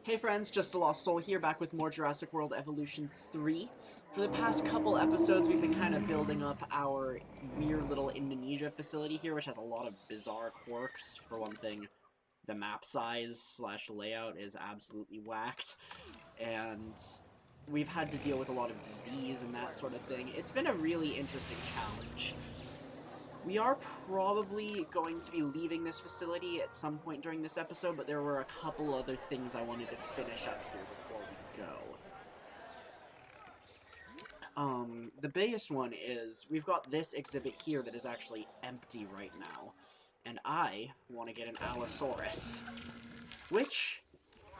Hey friends, Just a Lost Soul here, back with more Jurassic World Evolution 3. For the past couple episodes, we've been kind of building up our weird little Indonesia facility here, which has a lot of bizarre quirks. For one thing, the map size slash layout is absolutely whacked, and we've had to deal with a lot of disease and that sort of thing. It's been a really interesting challenge. We are probably going to be leaving this facility at some point during this episode, but there were a couple other things I wanted to finish up here before we go. The biggest one is, we've got this exhibit here that is actually empty right now, and I want to get an Allosaurus, which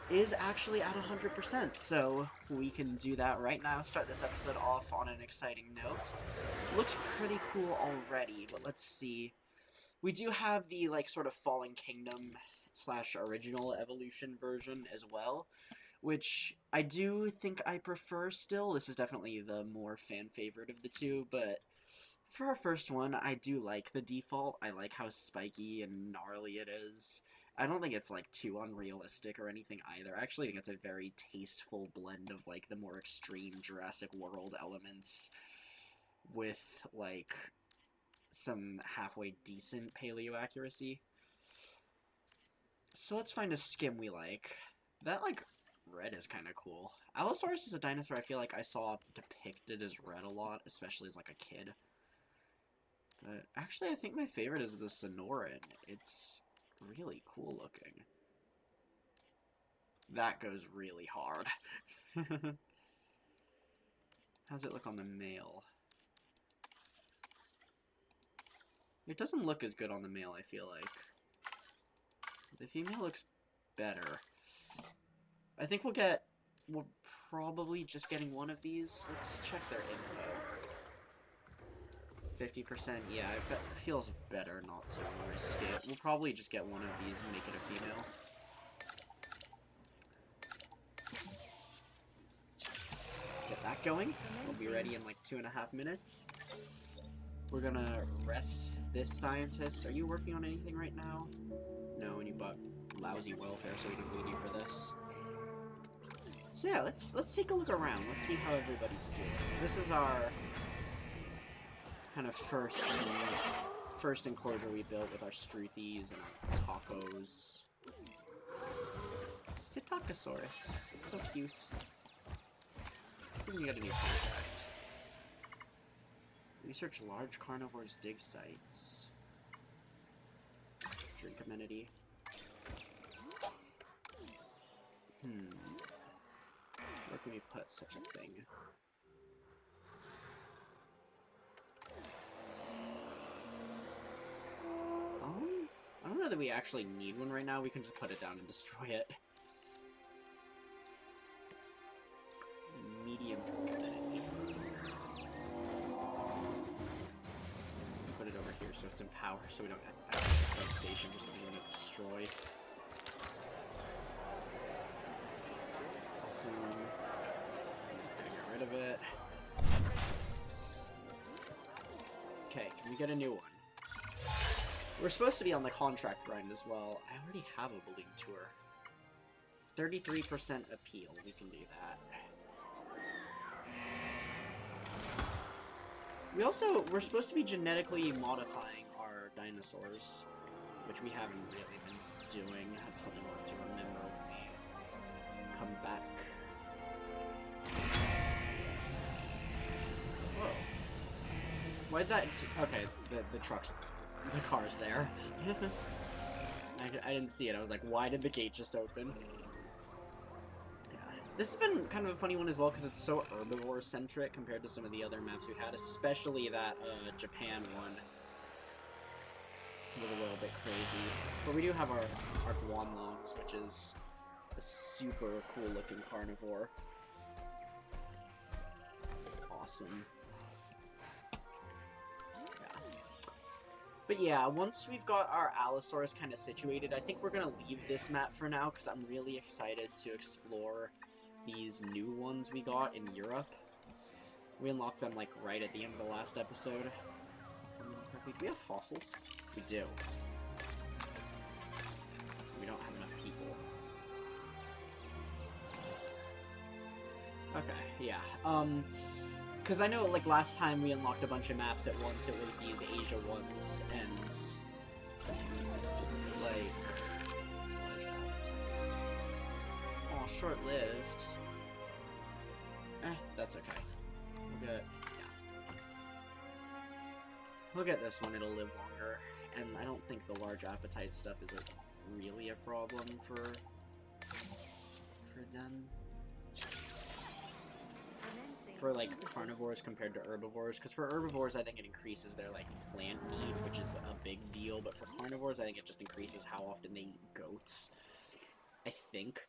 is actually at 100%, so we can do that right now. Start this episode off on an exciting note. Looks pretty cool already, but let's see. We do have the, like, sort of Fallen Kingdom slash original evolution version as well, which I do think I prefer still. This is definitely the more fan favorite of the two, but for our first one, I do like the default. I like how spiky and gnarly it is. I don't think it's, like, too unrealistic or anything either. I actually think it's a very tasteful blend of, like, the more extreme Jurassic World elements with, like, some halfway decent paleo accuracy. So let's find a skim we like. That, like, red is kind of cool. Allosaurus is a dinosaur I feel like I saw depicted as red a lot, especially as, like, a kid. But actually, I think my favorite is the Sonoran. It's really cool looking. That goes really hard. How's it look on the male? It doesn't look as good on the male, I feel like. The female looks better. I think we'll probably just getting one of these. Let's check their info. 50%, yeah, I bet it feels better not to risk it. We'll probably just get one of these and make it a female. Get that going. We'll be ready in like 2.5 minutes. We're gonna rest this scientist. Are you working on anything right now? No, and you've got lousy welfare, so we don't need you for this. So yeah, let's take a look around. Let's see how everybody's doing. This is our kind of first enclosure we built with our Struthies and our tacos. Psittacosaurus. So cute. Let's see if we got a new contract. Research large carnivores dig sites. Drink amenity. Where can we put such a thing? I don't know that we actually need one right now. We can just put it down and destroy it. Medium drink amenity. Put it over here so it's in power, so we don't have a substation or something we need to destroy. Awesome. Get rid of it. Okay, can we get a new one? We're supposed to be on the contract grind as well. I already have a balloon tour. 33% appeal. We can do that. We're supposed to be genetically modifying our dinosaurs, which we haven't really been doing. That's something we'll have to remember when we come back. Whoa. Why'd that... Okay, it's the truck's... The car's there. I didn't see it. I was like, why did the gate just open? Yeah. This has been kind of a funny one as well, because it's so herbivore-centric compared to some of the other maps we've had, especially that Japan one. It was a little bit crazy. But we do have our Guanlongs, which is a super cool-looking carnivore. Awesome. But yeah, once we've got our Allosaurus kind of situated, I think we're going to leave this map for now, because I'm really excited to explore these new ones we got in Europe. We unlocked them, like, right at the end of the last episode. Do we have fossils? We do. We don't have enough people. Yeah. Because I know, like, last time we unlocked a bunch of maps at once, it was these Asia ones, and, like, oh, short-lived. That's okay. We'll get this one, it'll live longer, and I don't think the large appetite stuff is really a problem for them. For, like, carnivores compared to herbivores, because for herbivores, I think it increases their, like, plant need, which is a big deal, but for carnivores, I think it just increases how often they eat goats. I think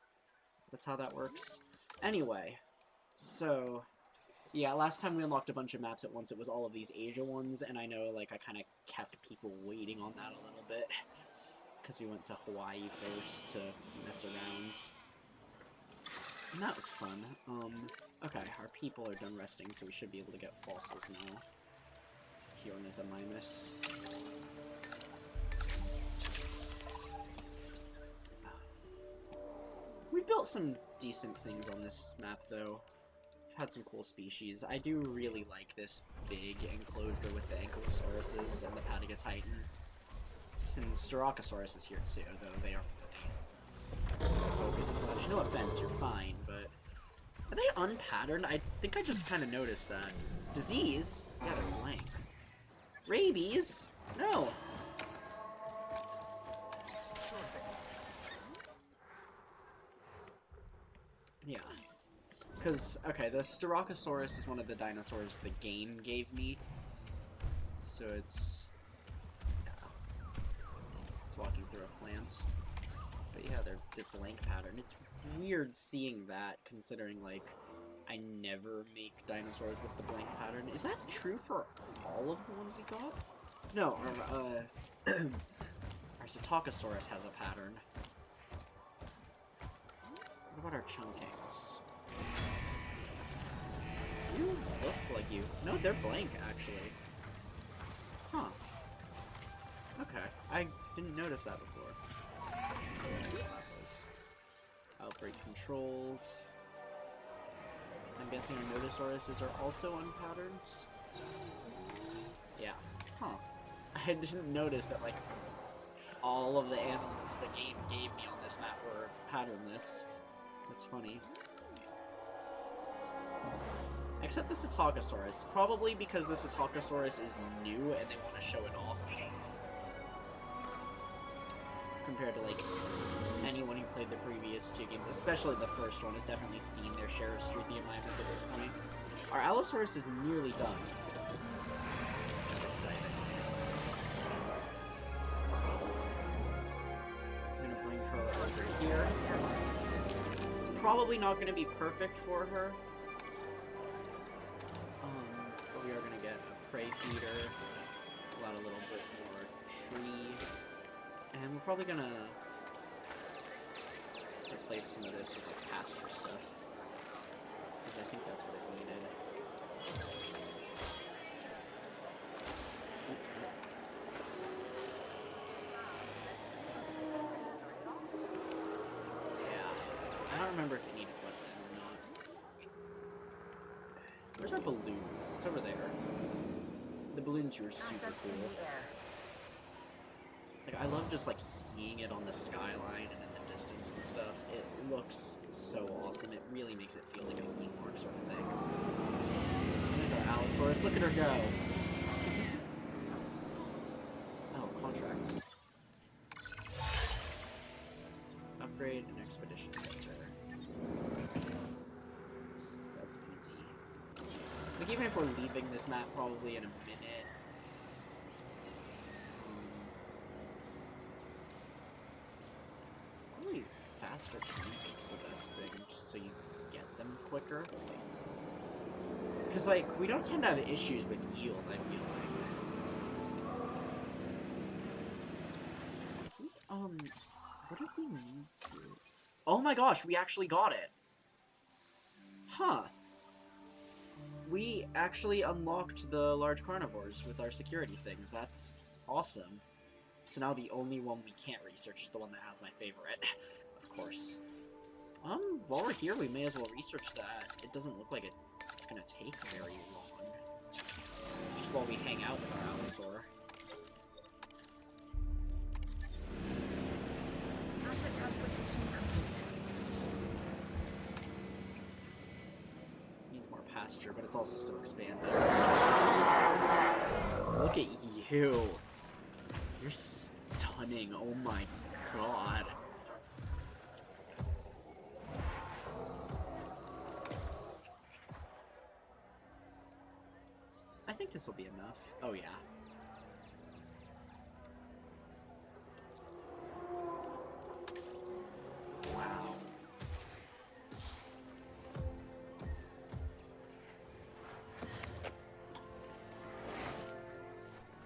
that's how that works. Anyway, so, yeah, last time we unlocked a bunch of maps at once, it was all of these Asia ones, and I know, like, I kind of kept people waiting on that a little bit, because we went to Hawaii first to mess around. And that was fun. Okay, our people are done resting, so we should be able to get fossils now. Here on the Mimus. We've built some decent things on this map, though. We've had some cool species. I do really like this big enclosure with the Ankylosauruses and the Patagotitan. And Styracosaurus is here, too, though they aren't focus as much. No offense, you're fine, but... Are they unpatterned? I think I just kind of noticed that. Disease? Yeah, they're blank. Rabies? No. Yeah. Because, okay, the Styracosaurus is one of the dinosaurs the game gave me. So it's... yeah. It's walking through a plant. But yeah, they're blank pattern. It's weird seeing that, considering, like, I never make dinosaurs with the blank pattern. Is that true for all of the ones we got? No, our Psittacosaurus has a pattern. What about our Chunkings? You look like you... No, they're blank, actually. Huh. Okay, I didn't notice that before. Outbreak controlled. I'm guessing our Notosauruses are also unpatterned? Yeah. Huh. I didn't notice that, like, all of the animals the game gave me on this map were patternless. That's funny. Except the Psittacosaurus. Probably because the Psittacosaurus is new and they want to show it off. Compared to, like, anyone who played the previous two games, especially the first one, has definitely seen their share of Struthiomimus at this point. Our Allosaurus is nearly done. That's exciting. I'm gonna bring her over here. It's probably not gonna be perfect for her. But we are gonna get a prey feeder, allow a little bit more tree. And we're probably gonna replace some of this with like pasture stuff, because I think that's what it needed. Yeah, I don't remember if it needed wetland or not. Where's our balloon? It's over there. The balloons were super cool. Like, I love just, like, seeing it on the skyline and in the distance and stuff. It looks so awesome. It really makes it feel like a theme park sort of thing. There's our Allosaurus. Look at her go! Oh, contracts. Upgrade an expedition center. That's easy. Like, even if we're leaving this map probably in a minute, faster transit's the best thing, just so you get them quicker. Because, like, we don't tend to have issues with yield, I feel like. What did we need to... Oh my gosh, we actually got it! Huh. We actually unlocked the large carnivores with our security thing. That's awesome. So now the only one we can't research is the one that has my favorite. Of course. while we're here, we may as well research that. It doesn't look like it's gonna take very long. Just while we hang out with our Allosaur. Asset transportation complete. Needs more pasture, but it's also still expanding. Look at you. You're stunning. Oh my god. I think this will be enough. Oh yeah. Wow.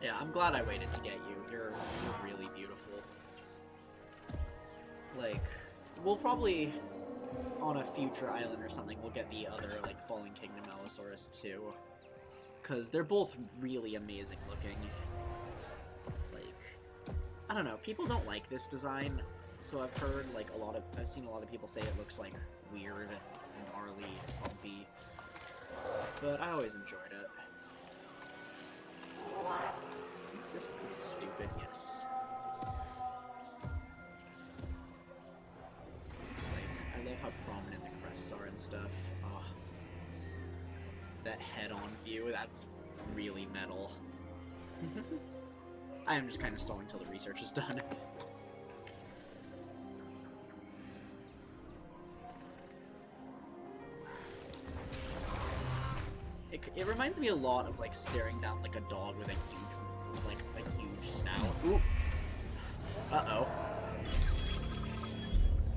Yeah, I'm glad I waited to get you. You're really beautiful. Like, we'll probably, on a future island or something, we'll get the other, like, Fallen Kingdom Allosaurus too. Because they're both really amazing looking. Like, I don't know, people don't like this design, so I've heard, like, I've seen a lot of people say it looks, like, weird and gnarly, bumpy. But I always enjoyed it. This looks stupid, yes. Like, I love how prominent the crests are and stuff. Oh. That head-on view, that's really metal. I am just kind of stalling till the research is done. It reminds me a lot of, like, staring down, like, a dog with a huge snout. Ooh. Uh-oh.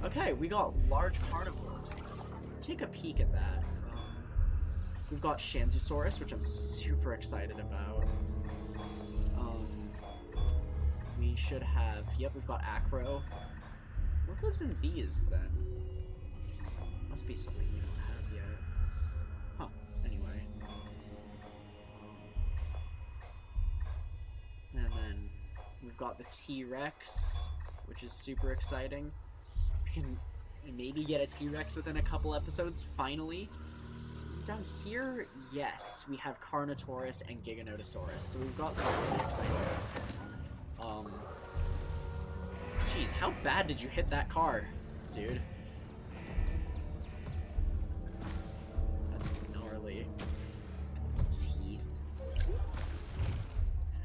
Okay, we got large carnivores. Let's take a peek at that. We've got Shanzusaurus, which I'm super excited about. We should have... Yep, we've got Acro. What lives in these, then? Must be something we don't have yet. Huh, anyway. And then we've got the T-Rex, which is super exciting. We can maybe get a T-Rex within a couple episodes, finally. Down here, yes, we have Carnotaurus and Giganotosaurus, so we've got some really exciting things going on. Jeez, how bad did you hit that car, dude? That's gnarly. Its teeth.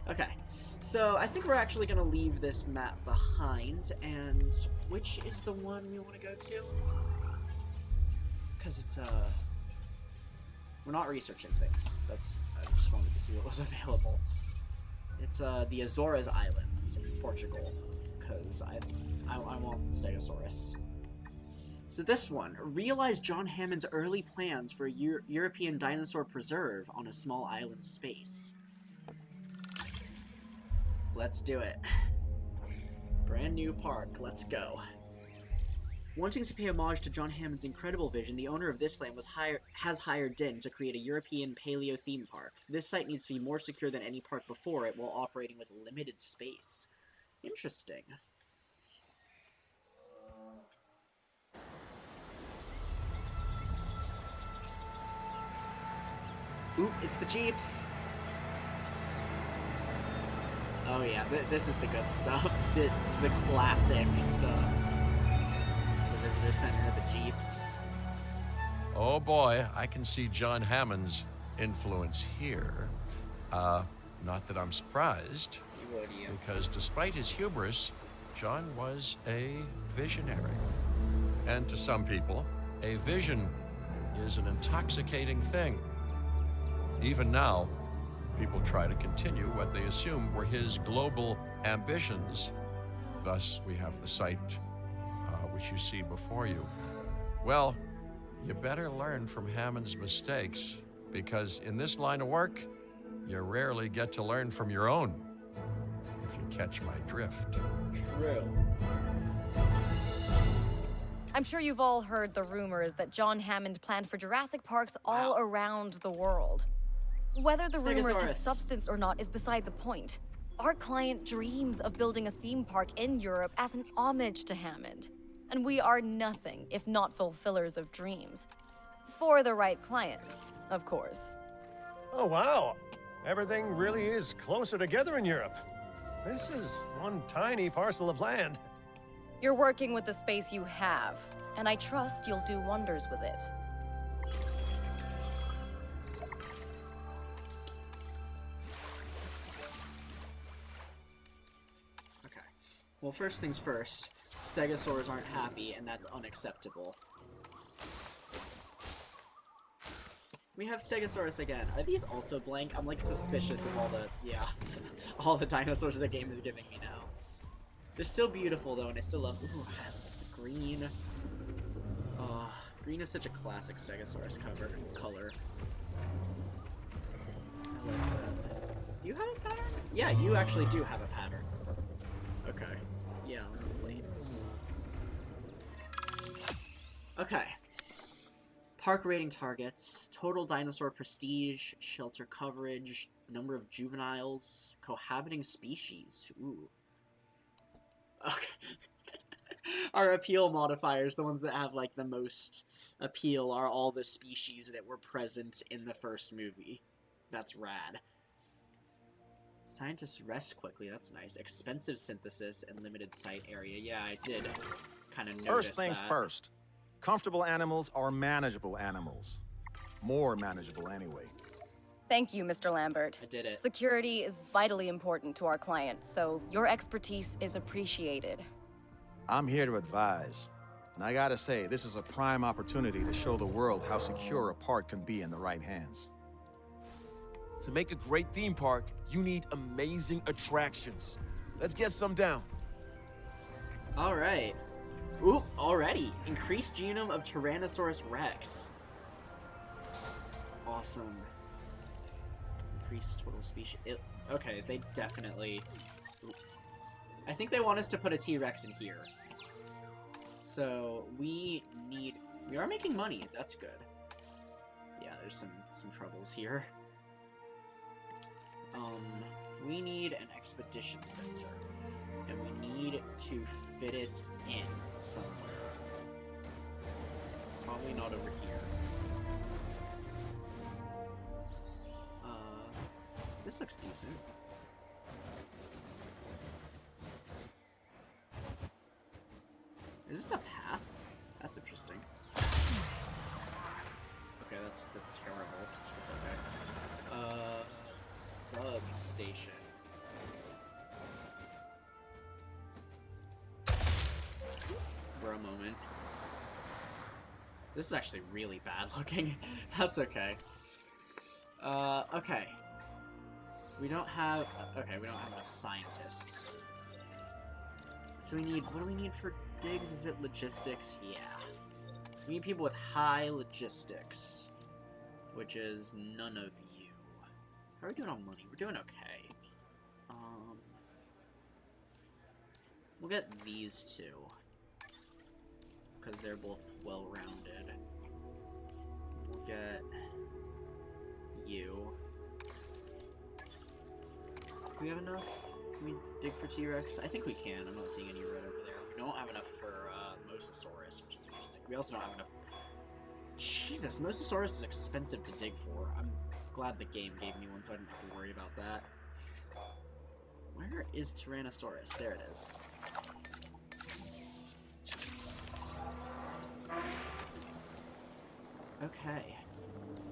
Okay, so I think we're actually going to leave this map behind, and which is the one we want to go to? Because it's, we're not researching things. I just wanted to see what was available. It's the Azores Islands in Portugal, because I want Stegosaurus. So this one, realize John Hammond's early plans for a European dinosaur preserve on a small island space. Let's do it. Brand new park, let's go. Wanting to pay homage to John Hammond's incredible vision, the owner of this land has hired Din to create a European paleo theme park. This site needs to be more secure than any park before it while operating with limited space. Interesting. Ooh, it's the Jeeps! Oh yeah, this is the good stuff. The classic stuff. Visitor Center, the Jeeps. Oh boy, I can see John Hammond's influence here. Not that I'm surprised, because despite his hubris, John was a visionary. And to some people, a vision is an intoxicating thing. Even now, people try to continue what they assume were his global ambitions. Thus, we have the site which you see before you. Well, you better learn from Hammond's mistakes, because in this line of work, you rarely get to learn from your own, if you catch my drift. True. I'm sure you've all heard the rumors that John Hammond planned for Jurassic Parks all around the world. Whether the rumors have substance or not is beside the point. Our client dreams of building a theme park in Europe as an homage to Hammond. And we are nothing if not fulfillers of dreams. For the right clients, of course. Oh, wow. Everything really is closer together in Europe. This is one tiny parcel of land. You're working with the space you have, and I trust you'll do wonders with it. Okay. Well, first things first, stegosaurs aren't happy, and that's unacceptable. We have Stegosaurus again. Are these also blank? I'm like suspicious of all the, yeah, all the dinosaurs the game is giving me now. They're still beautiful though, and I still love, ooh, green. Oh, green is such a classic Stegosaurus color. I like that. You have a pattern? Yeah, you actually do have a pattern. Okay. Yeah, on the plates. Okay. Park rating targets, total dinosaur prestige, shelter coverage, number of juveniles, cohabiting species. Ooh. Okay. Our appeal modifiers, the ones that have like the most appeal, are all the species that were present in the first movie. That's rad. Scientists rest quickly, that's nice. Expensive synthesis and limited site area. Yeah, I did kind of notice that. First things first. Comfortable animals are manageable animals. More manageable, anyway. Thank you, Mr. Lambert. I did it. Security is vitally important to our clients, so your expertise is appreciated. I'm here to advise. And I gotta say, this is a prime opportunity to show the world how secure a park can be in the right hands. To make a great theme park, you need amazing attractions. Let's get some down. All right. Ooh, already. Increased genome of Tyrannosaurus Rex. Awesome. Increased total species. Okay, they definitely... Ooh. I think they want us to put a T-Rex in here. So, we are making money. That's good. Yeah, there's some troubles here. We need an expedition center. And we need to fit it in somewhere. Probably not over here. This looks decent. Is this a path? That's interesting. Okay, that's terrible. It's okay. Substation. For a moment. This is actually really bad looking. That's okay. Okay. We don't have enough scientists. So we need, what do we need for digs? Is it logistics? Yeah. We need people with high logistics. Which is none of you. How are we doing on money? We're doing okay. We'll get these two. Because they're both well-rounded. We'll get you. Do we have enough? Can we dig for T-Rex? I think we can. I'm not seeing any red over there. We don't have enough for Mosasaurus, which is interesting. We also don't have enough... Jesus, Mosasaurus is expensive to dig for. I'm glad the game gave me one so I didn't have to worry about that. Where is Tyrannosaurus? There it is. Okay.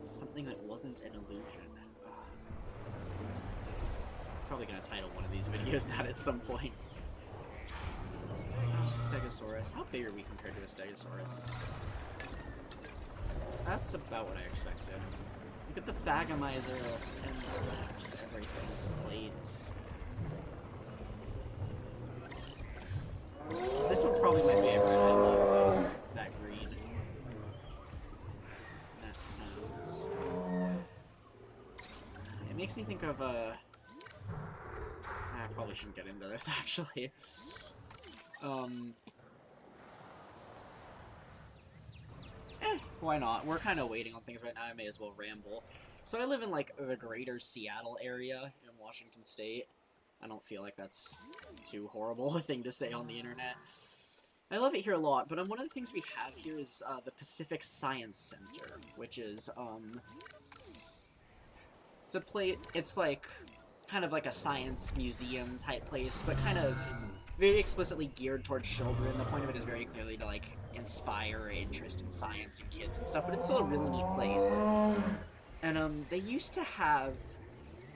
Something that wasn't an illusion. Probably gonna title one of these videos that at some point. Stegosaurus. How big are we compared to a Stegosaurus? That's about what I expected. Look at the Thagomizer and just everything. Plates. This one's probably my favorite. I love those. That green. That sound. It makes me think of I probably shouldn't get into this actually. Why not? We're kind of waiting on things right now. I may as well ramble. So I live in like the greater Seattle area in Washington State. I don't feel like that's too horrible a thing to say on the internet. I love it here a lot, but one of the things we have here is the Pacific Science Center, which is, it's like, kind of like a science museum type place, but kind of very explicitly geared towards children. The point of it is very clearly to, like, inspire interest in science and kids and stuff, but it's still a really neat place. And, they used to have,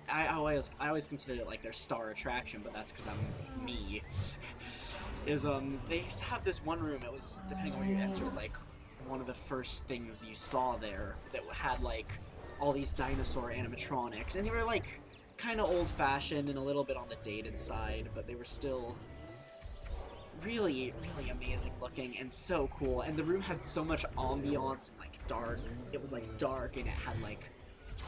I always considered it like their star attraction, but that's because I'm me. They used to have this one room, it was, depending on where you entered, like, one of the first things you saw there that had, like, all these dinosaur animatronics, and they were, like, kind of old-fashioned and a little bit on the dated side, but they were still really, really amazing looking and so cool, and the room had so much ambiance and, like, dark. It was, like, dark, and it had, like,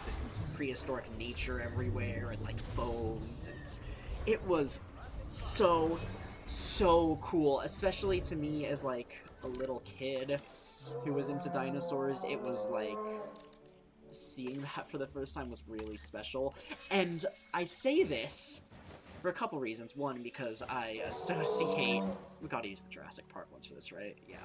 this prehistoric nature everywhere, and, like, bones, and it was so cool, especially to me as, like, a little kid who was into dinosaurs. It was, like, seeing that for the first time was really special, and I say this for a couple reasons. One, because I associate... We gotta use the Jurassic Park ones for this, right? Yeah.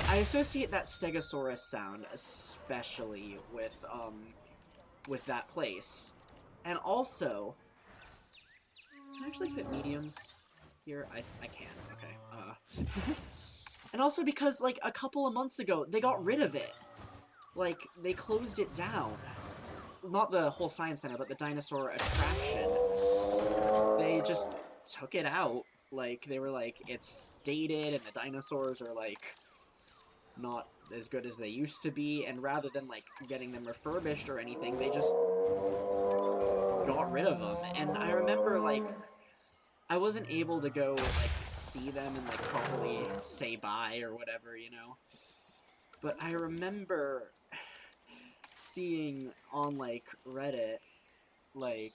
I associate that Stegosaurus sound, especially with that place. And also... Can I actually fit mediums here? I can, okay. And also because, like, a couple of months ago, they got rid of it. Like, they closed it down. Not the whole science center, but the dinosaur attraction. They just took it out. Like, they were like, it's dated, and the dinosaurs are, like, not as good as they used to be, and rather than, like, getting them refurbished or anything, they just got rid of them. And I remember, like, I wasn't able to go, like, see them and, like, properly say bye or whatever, you know? But I remember seeing on, like, Reddit, like,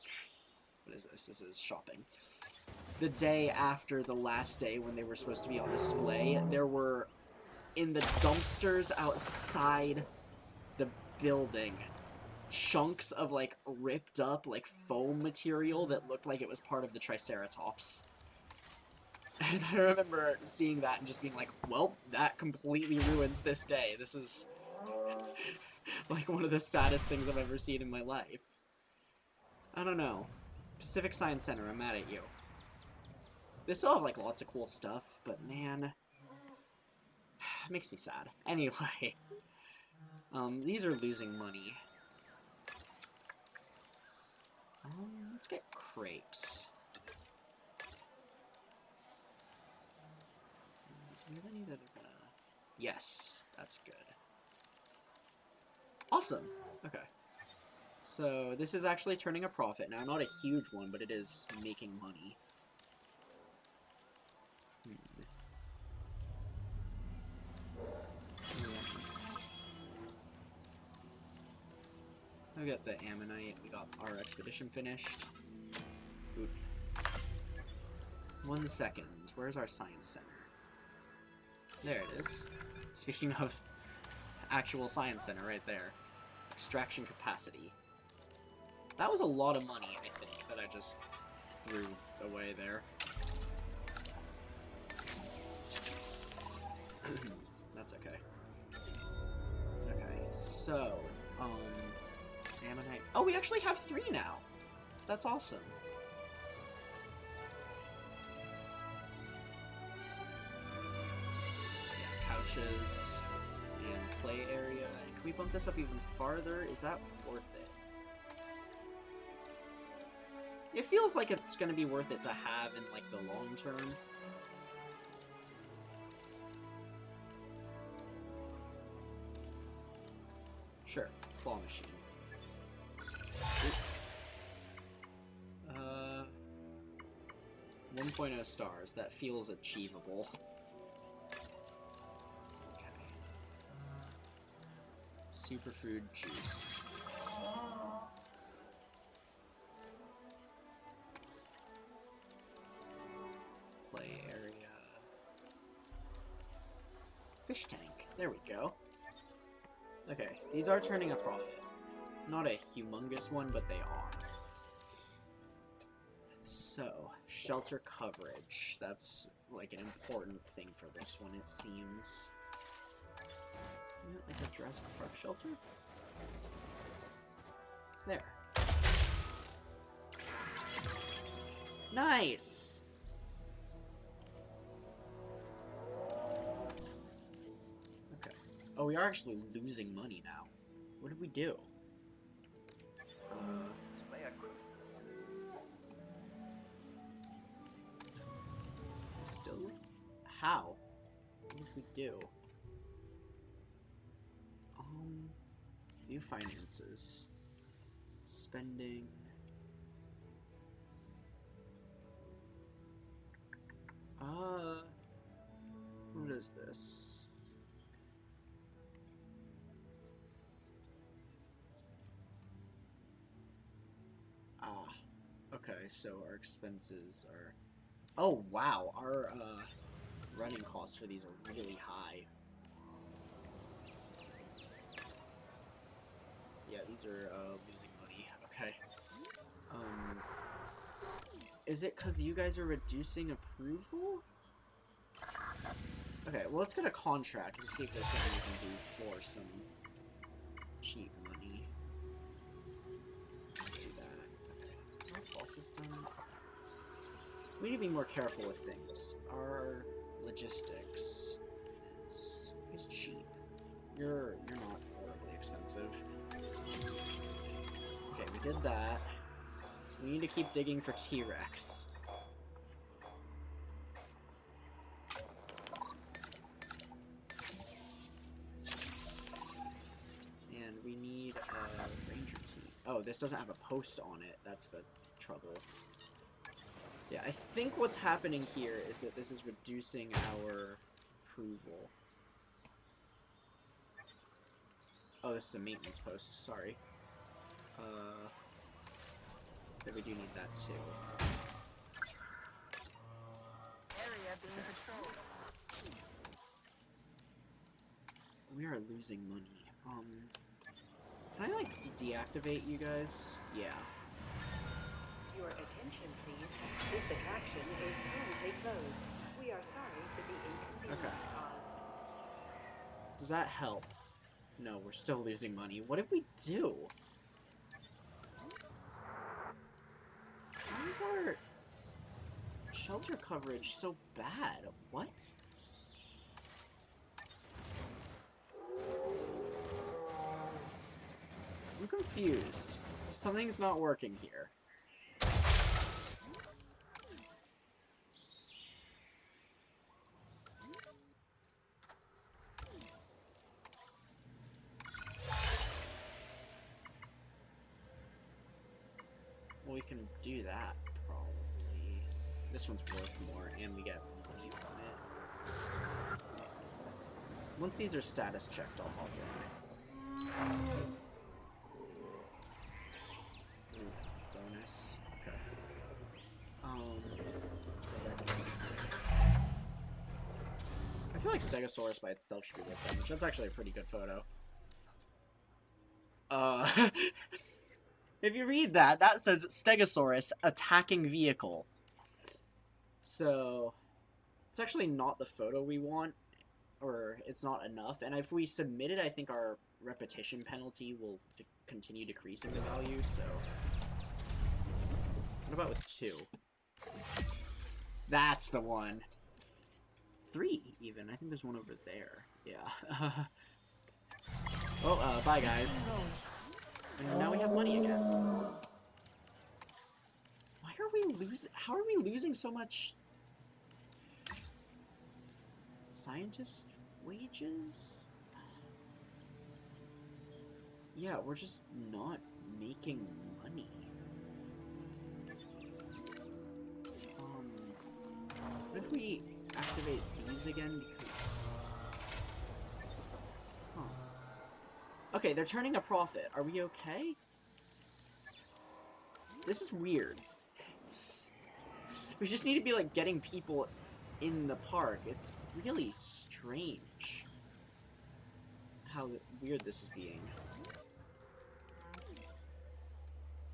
what is this? This is shopping. The day after the last day when they were supposed to be on display, there were, in the dumpsters outside the building, chunks of, like, ripped up, like, foam material that looked like it was part of the Triceratops. And I remember seeing that and just being like, well, that completely ruins this day. This is, like, one of the saddest things I've ever seen in my life. I don't know. Pacific Science Center, I'm mad at you. They still have, like, lots of cool stuff, but man, it makes me sad. Anyway, these are losing money. Let's get crepes. Do we have any that are gonna... Yes, that's good. Awesome. Okay. So, this is actually turning a profit now. Not a huge one, but it is making money. We got the Ammonite, we got our expedition finished. Ooh. 1 second, where's our science center? There it is. Speaking of actual science center right there. Extraction capacity. That was a lot of money, I think, that I just threw away there. That's okay. Okay, so, Ammonite. Oh, we actually have 3 now! That's awesome. Yeah, couches and play area. Can we bump this up even farther? Is that worth it? It feels like it's gonna be worth it to have in, like, the long term. Sure, claw machine. 1.0 stars. That feels achievable. Okay. Superfood juice. Play area. Fish tank. There we go. Okay, these are turning a profit. Not a humongous one, but they are. So, shelter coverage. That's like an important thing for this one, it seems. Yeah, like a Jurassic Park shelter? There. Nice! Okay. Oh, we are actually losing money now. What did we do? Still? How? What did we do? View finances. Spending. What is this? Okay, so our expenses are... Oh, wow, our, running costs for these are really high. Yeah, these are, losing money. Okay. Is it because you guys are reducing approval? Okay, well, let's get a contract and see if there's something we can do for some cheap money. Let's do that. Okay. What else is done? We need to be more careful with things. Our logistics is cheap. You're not horribly expensive. Okay, we did that. We need to keep digging for T-Rex. And we need a ranger team. Oh, this doesn't have a post on it. That's the trouble. Yeah, I think what's happening here is that this is reducing our approval. Oh, this is a maintenance post. Sorry. But we do need that too. Area being patrolled. We are losing money. Can I, like, deactivate you guys? Yeah. Your attention, please. This attraction is currently closed. We are sorry for the inconvenience caused. Does that help? No, we're still losing money. What did we do? How is our shelter coverage so bad? What? I'm confused. Something's not working here. Well, we can do that, probably. This one's worth more, and we get money from it. Once these are status checked, I'll hop in. Ooh, bonus. Okay. I feel like Stegosaurus by itself should be worth damage. That's actually a pretty good photo. If you read that, that says Stegosaurus attacking vehicle. So, it's actually not the photo we want, or it's not enough. And if we submit it, I think our repetition penalty will continue decreasing the value, so... What about with 2? That's the one. 3, even. I think there's one over there. Yeah. Oh, bye, guys. And now we have money again. Why are we losing? How are we losing so much? Scientist wages? Yeah, we're just not making money. What if we activate these again because... Huh. Okay, they're turning a profit. Are we okay? This is weird. We just need to be, like, getting people in the park. It's really strange how weird this is being.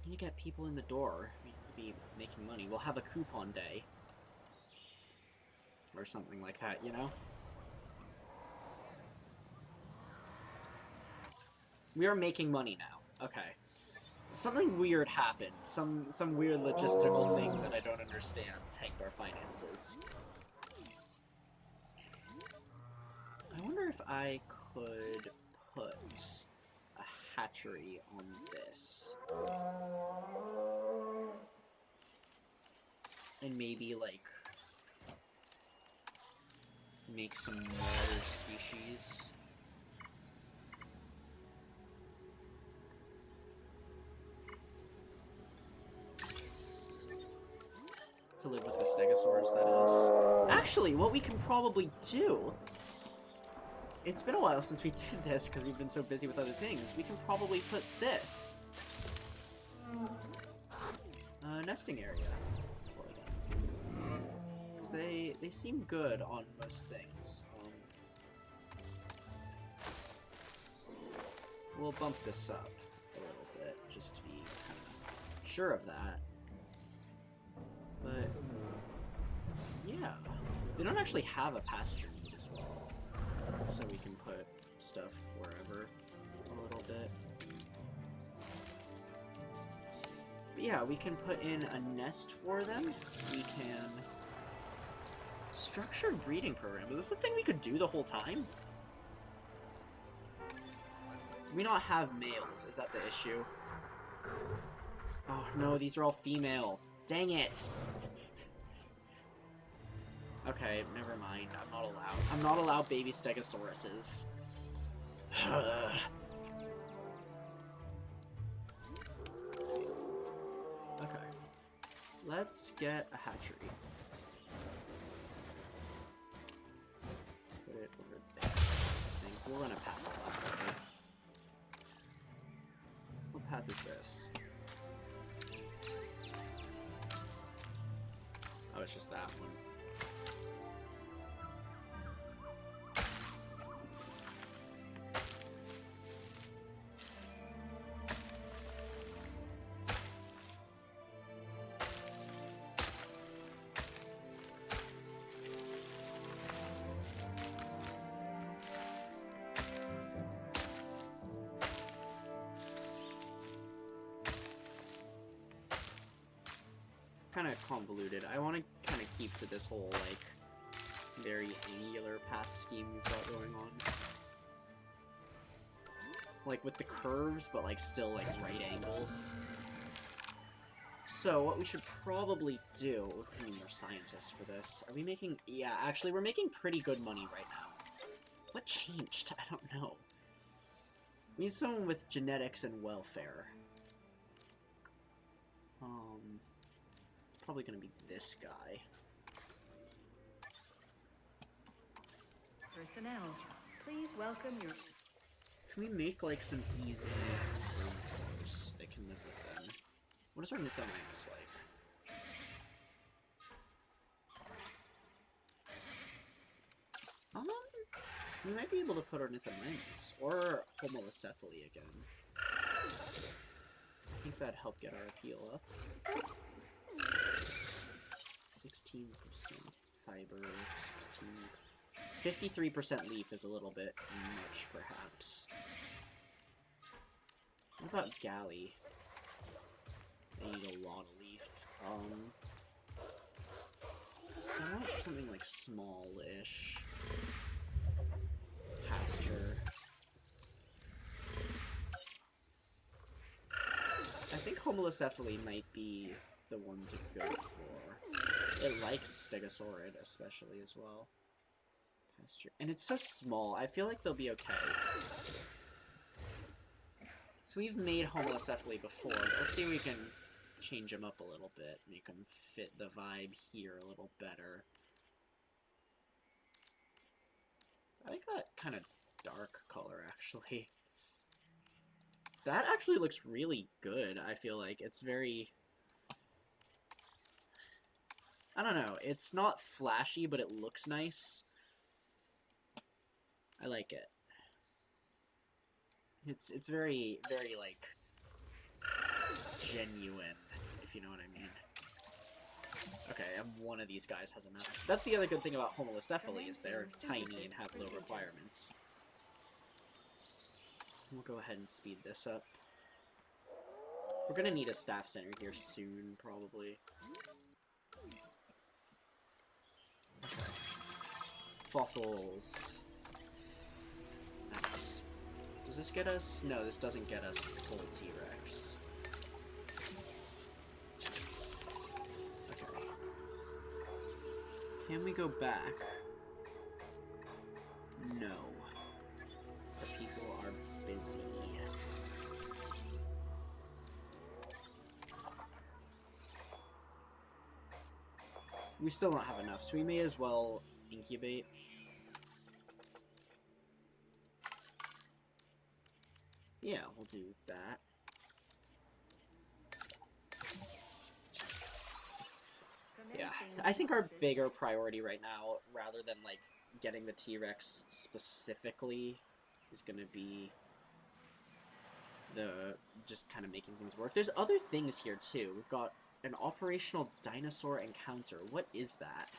We need to get people in the door. We need to be making money. We'll have a coupon day. Or something like that, you know? We are making money now. Okay. Something weird happened. Some weird logistical thing that I don't understand tanked our finances. I wonder if I could put a hatchery on this. And maybe, like, make some more species. To live with the Stegosaurus, that is. Actually, what we can probably do... It's been a while since we did this, because we've been so busy with other things. We can probably put this... nesting area for them. Because they seem good on most things. We'll bump this up a little bit, just to be kind of sure of that. But, yeah. They don't actually have a pasture need as well. So we can put stuff wherever a little bit. But yeah, we can put in a nest for them. We can... Structured breeding program. Is this the thing we could do the whole time? Do we not have males? Is that the issue? Oh no, these are all female. Dang it! Okay, never mind. I'm not allowed. I'm not allowed baby Stegosauruses. Okay. Let's get a hatchery. Put it over there. I think we'll run a path up there. What path is this? Oh, it's just that one. Kind of convoluted. I want to kind of keep to this whole, like, very angular path scheme we've got going on. Like, with the curves, but, like, still, like, right angles. So, what we should probably do... We need more scientists for this. Are we making... Yeah, actually, we're making pretty good money right now. What changed? I don't know. We need someone with genetics and welfare. Probably gonna be this guy. Personnel, please welcome your... Can we make, like, some easy room floors that can live with them? What is our Nithomance like? We might be able to put our Nithomance, or Homolocephaly again. I think that'd help get our appeal up. 16% fiber, 53% leaf is a little bit much, perhaps. What about Galley? They need a lot of leaf. So I want something like small-ish. Pasture. I think Homolocephaly might be the one to go for. It likes Stegosaurid, especially, as well. Pasture. And it's so small, I feel like they'll be okay. So we've made Homolocephaly before, but let's see if we can change them up a little bit, make them fit the vibe here a little better. I like that kind of dark color, actually. That actually looks really good, I feel like. It's very... I don't know, it's not flashy, but it looks nice. I like it. It's very, very, like, genuine, if you know what I mean. Okay, and one of these guys has enough. That's the other good thing about Homalocephali, is they're tiny and have low requirements. We'll go ahead and speed this up. We're gonna need a staff center here soon, probably. Okay. Fossils. Nice. Does this get us? No, this doesn't get us full T-Rex. Okay. Can we go back? No. The people are busy. We still don't have enough, so we may as well incubate. Yeah, we'll do that. Yeah, I think our bigger priority right now, rather than, like, getting the T-Rex specifically, is gonna be the just kind of making things work. There's other things here, too. We've got an operational dinosaur encounter. What is that?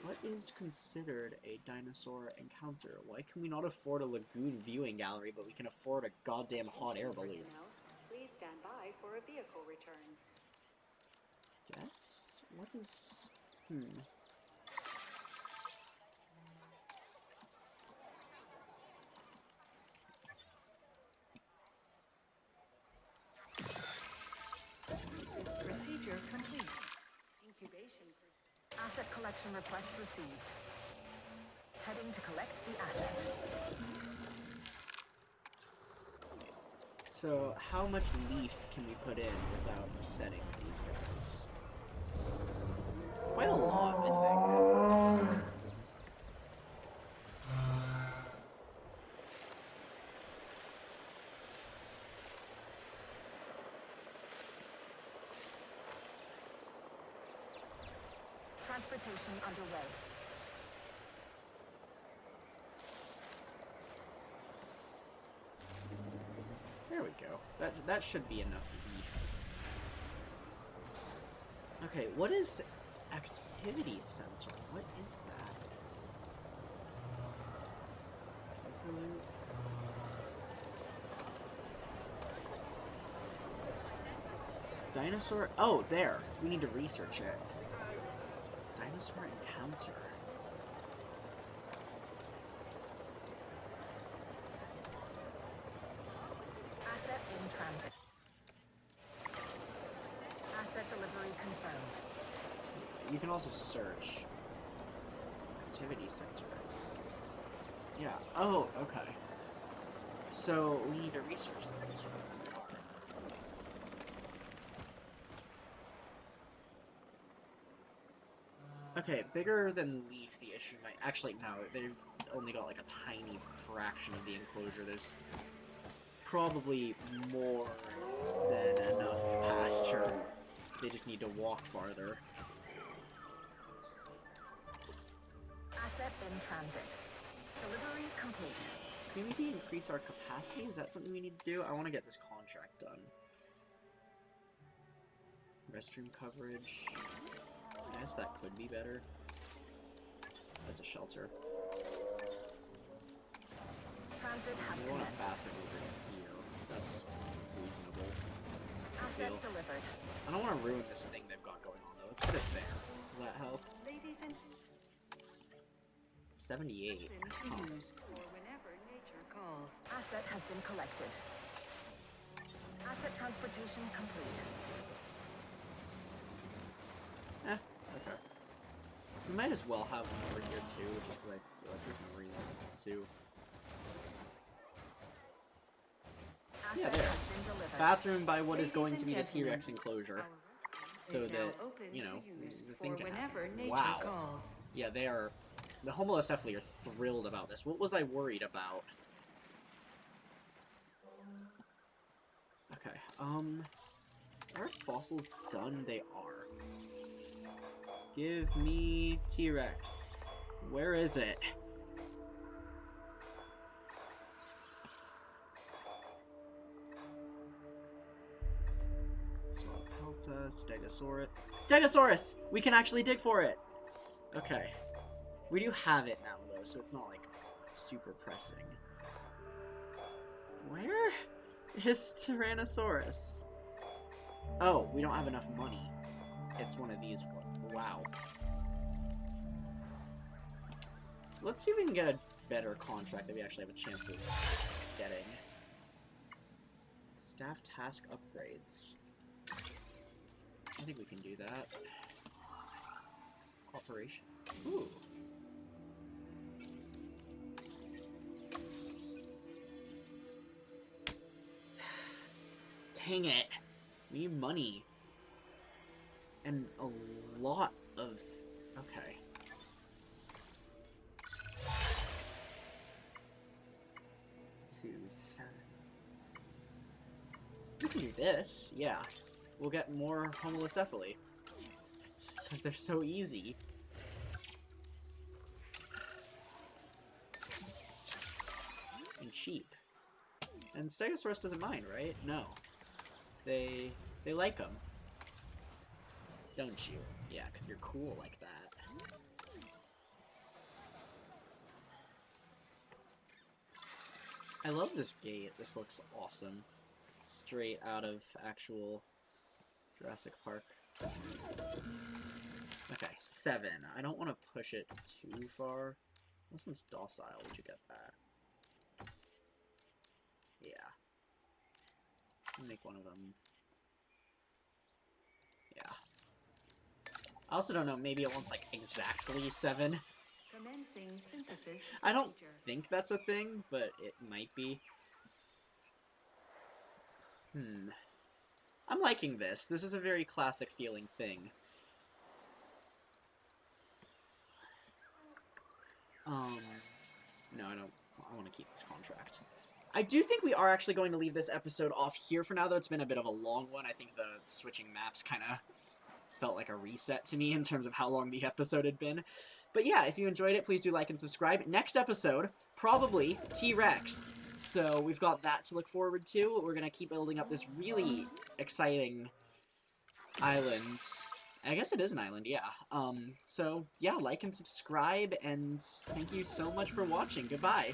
What is considered a dinosaur encounter? Why can we not afford a lagoon viewing gallery, but we can afford a goddamn hot air balloon? Please stand by for a vehicle return. Guess? What is... Procedure complete. Incubation. Asset collection request received. Heading to collect the asset. So, how much leaf can we put in without upsetting these guys? Quite a lot, I think. Transportation underway. There we go. That should be enough leaf. Okay, what is activity center? What is that? Dinosaur? Oh, there. We need to research it. Dinosaur encounter. Asset in transit. Asset delivery confirmed. You can also search. Activity center. Yeah. Oh, okay. So we need to research those. Okay, bigger than leaf, the issue might... Actually, no, they've only got, like, a tiny fraction of the enclosure. There's probably more than enough pasture. They just need to walk farther. Asset in transit. Delivery complete. Can we maybe increase our capacity? Is that something we need to do? I want to get this contract done. Restroom coverage... I guess that could be better. That's a shelter. Transit has We want a commenced. bathroom over here. That's reasonable. Asset delivered. I don't want to ruin this thing they've got going on though. Let's put it there. Does that help? Ladies and 78. to use for whenever nature calls. Asset has been collected. Asset transportation complete. Okay. We might as well have one over here too, just because I feel like there's no reason to. Asset Yeah, there. has been delivered. Bathroom by what is Ladies going and to be the gentlemen, T-Rex enclosure. our So is now that, open you know, to use the for thing can whenever happen. nature Wow. calls. Yeah, they are... The Homalocephali are thrilled about this. What was I worried about? Okay, are fossils done? They are. Give me T-Rex. Where is it? That's a Stegosaurus. Stegosaurus! We can actually dig for it! Okay. We do have it now, though, so it's not, like, super pressing. Where is Tyrannosaurus? Oh, we don't have enough money. It's one of these ones. Wow. Let's see if we can get a better contract that we actually have a chance of getting. Staff task upgrades. I think we can do that. Operation. Ooh. Dang it. We need money. And a lot of... Okay. We can do this, yeah. We'll get more Homalocephaly. Because they're so easy. And cheap. And Stegosaurus doesn't mind, right? No. They like them. Don't you? Yeah, because you're cool like that. I love this gate. This looks awesome. Straight out of actual Jurassic Park. Okay, 7. I don't want to push it too far. This one's docile. We should get that. Yeah. Make one of them. Yeah. I also don't know, maybe it wants like exactly 7. Commencing synthesis. I don't think that's a thing, but it might be. I'm liking this. This is a very classic feeling thing. No, I don't. I want to keep this contract. I do think we are actually going to leave this episode off here for now, though. It's been a bit of a long one. I think the switching maps kind of felt like a reset to me in terms of how long the episode had been. But yeah, if you enjoyed it, please do like and subscribe. Next episode, probably T-Rex. So we've got that to look forward to. We're going to keep building up this really exciting island. I guess it is an island, yeah. So yeah, like and subscribe, and thank you so much for watching. Goodbye.